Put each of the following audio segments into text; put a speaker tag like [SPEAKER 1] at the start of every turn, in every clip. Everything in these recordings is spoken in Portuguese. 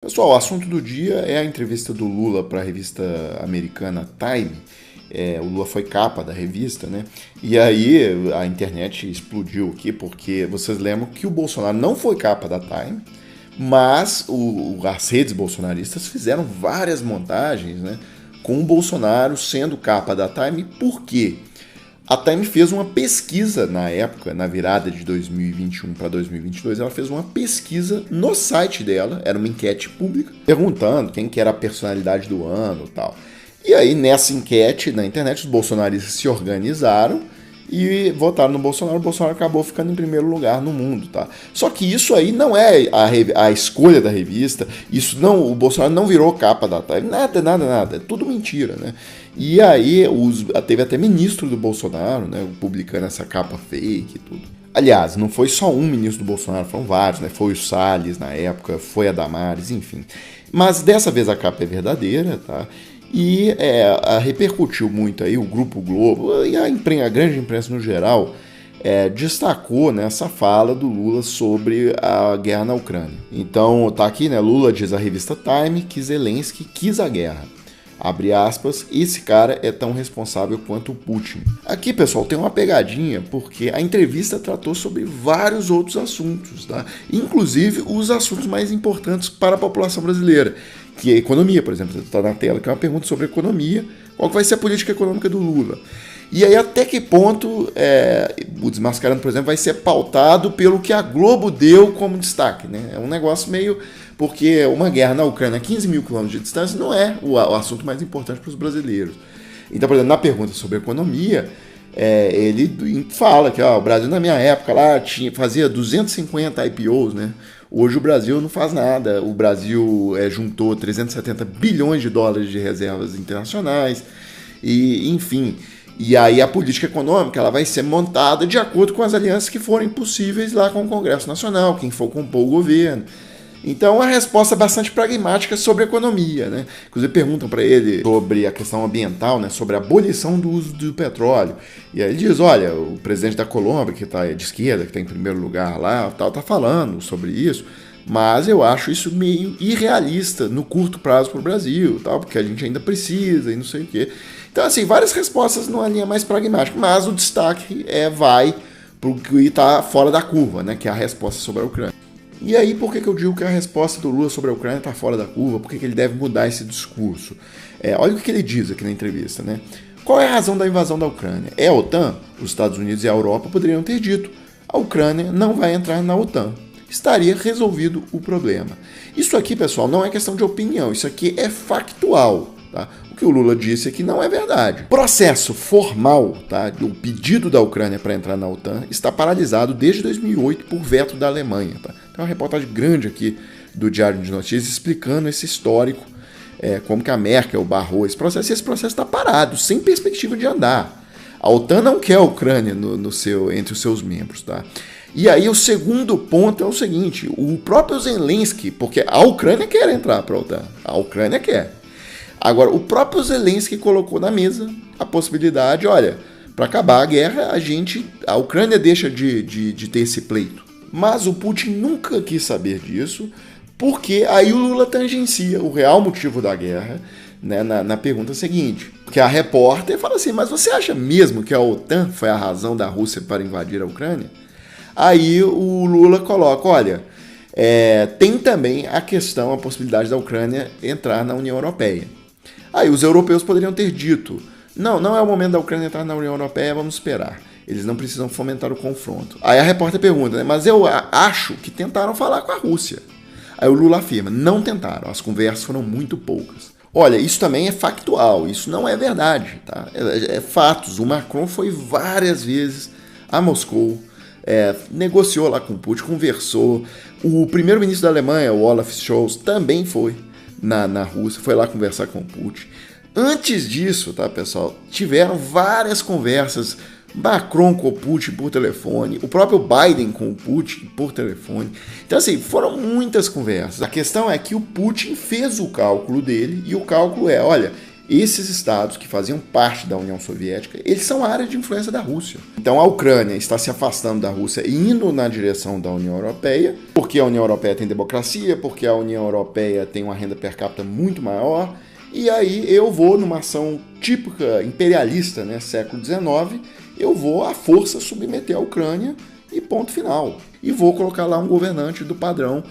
[SPEAKER 1] Pessoal, o assunto do dia é a entrevista do Lula para a revista americana Time. O Lula foi capa da revista, né? E aí a internet explodiu aqui porque vocês lembram que o Bolsonaro não foi capa da Time, mas as redes bolsonaristas fizeram várias montagens, né, com o Bolsonaro sendo capa da Time. Por quê? A Time fez uma pesquisa na época, na virada de 2021 para 2022, ela fez uma pesquisa no site dela, era uma enquete pública, perguntando quem que era a personalidade do ano e tal. E aí, nessa enquete na internet, os bolsonaristas se organizaram e votaram no Bolsonaro. O Bolsonaro acabou ficando em primeiro lugar no mundo, tá? Só que isso aí não é a escolha da revista, isso não, o Bolsonaro não virou capa da Time, nada, é tudo mentira, né? E aí teve até ministro do Bolsonaro, né, publicando essa capa fake e tudo. Aliás, não foi só um ministro do Bolsonaro, foram vários, né? Foi o Salles na época, foi a Damares, enfim. Mas dessa vez a capa é verdadeira, tá? E repercutiu muito aí, o Grupo Globo e a grande imprensa no geral destacou nessa fala do Lula sobre a guerra na Ucrânia. Então tá aqui, né? Lula diz à revista Time que Zelensky quis a guerra. Abre aspas, esse cara é tão responsável quanto o Putin. Aqui, pessoal, tem uma pegadinha, porque a entrevista tratou sobre vários outros assuntos, tá? Inclusive os assuntos mais importantes para a população brasileira, que é a economia, por exemplo. Está na tela que é uma pergunta sobre economia. Qual que vai ser a política econômica do Lula? E aí, até que ponto o Desmascarando, por exemplo, vai ser pautado pelo que a Globo deu como destaque, né? É um negócio meio... Porque uma guerra na Ucrânia a 15 mil quilômetros de distância não é o assunto mais importante para os brasileiros. Então, por exemplo, na pergunta sobre economia, ele fala que o Brasil, na minha época, lá fazia 250 IPOs, né? Hoje o Brasil não faz nada. O Brasil juntou 370 bilhões de dólares de reservas internacionais, e enfim... E aí a política econômica ela vai ser montada de acordo com as alianças que forem possíveis lá com o Congresso Nacional, quem for compor o governo. Então a resposta é bastante pragmática sobre a economia, né? Inclusive perguntam para ele sobre a questão ambiental, né? Sobre a abolição do uso do petróleo. E aí ele diz, olha, o presidente da Colômbia, que está de esquerda, que está em primeiro lugar lá, tá falando sobre isso, mas eu acho isso meio irrealista no curto prazo para o Brasil, tal, porque a gente ainda precisa e não sei o quê. Então, assim, várias respostas numa linha mais pragmática, mas o destaque vai para o que está fora da curva, né? Que é a resposta sobre a Ucrânia. E aí, por que eu digo que a resposta do Lula sobre a Ucrânia está fora da curva? Por que ele deve mudar esse discurso? Olha o que ele diz aqui na entrevista, né? Qual é a razão da invasão da Ucrânia? É a OTAN? Os Estados Unidos e a Europa poderiam ter dito: a Ucrânia não vai entrar na OTAN. Estaria resolvido o problema. Isso aqui, pessoal, não é questão de opinião, isso aqui é factual. Tá? O que o Lula disse aqui não é verdade. Processo formal, tá, do pedido da Ucrânia para entrar na OTAN está paralisado desde 2008 por veto da Alemanha. Tá? Tem uma reportagem grande aqui do Diário de Notícias explicando esse histórico, como que a Merkel barrou esse processo, e esse processo está parado, sem perspectiva de andar. A OTAN não quer a Ucrânia entre os seus membros. Tá? E aí o segundo ponto é o seguinte, o próprio Zelensky, porque a Ucrânia quer entrar para a OTAN, a Ucrânia quer. Agora, o próprio Zelensky colocou na mesa a possibilidade, olha, para acabar a guerra, a Ucrânia deixa de ter esse pleito. Mas o Putin nunca quis saber disso, porque aí o Lula tangencia o real motivo da guerra, né, na pergunta seguinte. Que a repórter fala assim, mas você acha mesmo que a OTAN foi a razão da Rússia para invadir a Ucrânia? Aí o Lula coloca, olha, tem também a possibilidade da Ucrânia entrar na União Europeia. Aí os europeus poderiam ter dito, não é o momento da Ucrânia entrar na União Europeia, vamos esperar. Eles não precisam fomentar o confronto. Aí a repórter pergunta, né, mas eu acho que tentaram falar com a Rússia. Aí o Lula afirma, não tentaram, as conversas foram muito poucas. Olha, isso também é factual, isso não é verdade, tá? É fatos, o Macron foi várias vezes a Moscou, negociou lá com o Putin, conversou. O primeiro-ministro da Alemanha, o Olaf Scholz, também foi na Rússia, foi lá conversar com o Putin. Antes disso, tá, pessoal, tiveram várias conversas, Macron com o Putin por telefone, o próprio Biden com o Putin por telefone. Então, assim, foram muitas conversas. A questão é que o Putin fez o cálculo dele, e o cálculo olha, esses estados que faziam parte da União Soviética, eles são a área de influência da Rússia. Então a Ucrânia está se afastando da Rússia e indo na direção da União Europeia, porque a União Europeia tem democracia, porque a União Europeia tem uma renda per capita muito maior, e aí eu vou numa ação típica imperialista, né, século XIX, eu vou à força submeter a Ucrânia e ponto final. E vou colocar lá um governante do padrão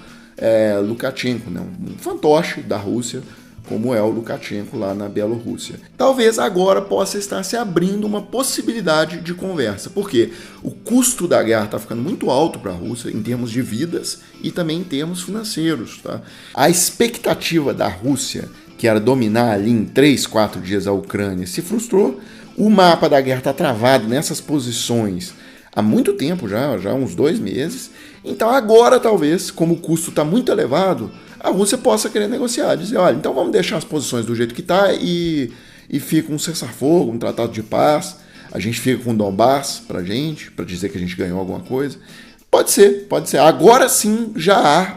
[SPEAKER 1] Lukashenko, né, um fantoche da Rússia, como é o Lukashenko lá na Bielorrússia. Talvez agora possa estar se abrindo uma possibilidade de conversa, porque o custo da guerra está ficando muito alto para a Rússia em termos de vidas e também em termos financeiros. Tá? A expectativa da Rússia, que era dominar ali em 3, 4 dias a Ucrânia, se frustrou. O mapa da guerra está travado nessas posições há muito tempo já uns 2 meses. Então agora talvez, como o custo está muito elevado, a Rússia possa querer negociar, dizer, olha, então vamos deixar as posições do jeito que está e fica um cessar-fogo, um tratado de paz, a gente fica com o Donbass para dizer que a gente ganhou alguma coisa. Pode ser. Agora sim já há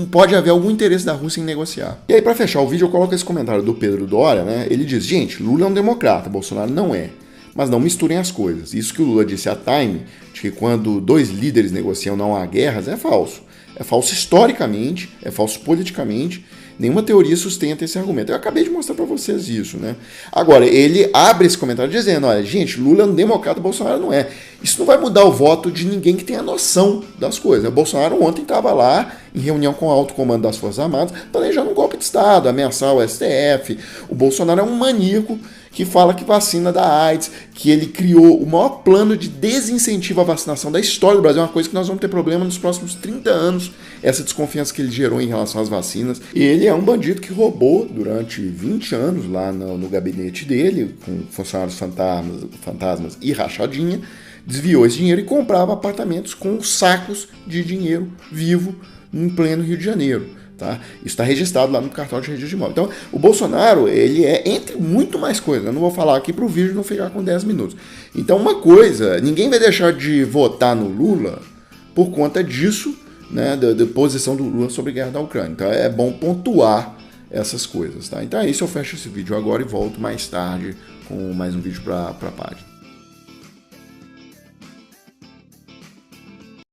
[SPEAKER 1] pode haver algum interesse da Rússia em negociar. E aí, para fechar o vídeo, eu coloco esse comentário do Pedro Doria, né? Ele diz, gente, Lula é um democrata, Bolsonaro não é. Mas não misturem as coisas. Isso que o Lula disse a Time, de que quando 2 líderes negociam não há guerras, é falso. É falso historicamente, é falso politicamente. Nenhuma teoria sustenta esse argumento. Eu acabei de mostrar para vocês isso, né? Agora, ele abre esse comentário dizendo, olha, gente, Lula é um democrata, Bolsonaro não é. Isso não vai mudar o voto de ninguém que tenha noção das coisas. O Bolsonaro ontem estava lá, em reunião com o alto comando das Forças Armadas, planejando um golpe de Estado, ameaçar o STF. O Bolsonaro é um maníaco que fala que vacina da AIDS, que ele criou o maior plano de desincentivo à vacinação da história do Brasil, é uma coisa que nós vamos ter problema nos próximos 30 anos, essa desconfiança que ele gerou em relação às vacinas. E ele é um bandido que roubou durante 20 anos lá no gabinete dele, com funcionários fantasmas e rachadinha, desviou esse dinheiro e comprava apartamentos com sacos de dinheiro vivo em pleno Rio de Janeiro. Tá? Isso está registrado lá no cartório de registro de imóvel. Então, o Bolsonaro, ele é, entre muito mais coisas, eu não vou falar aqui para o vídeo não ficar com 10 minutos. Então, uma coisa, ninguém vai deixar de votar no Lula por conta disso, né, da posição do Lula sobre a guerra da Ucrânia. Então, é bom pontuar essas coisas. Tá? Então, é isso, eu fecho esse vídeo agora e volto mais tarde com mais um vídeo para a página.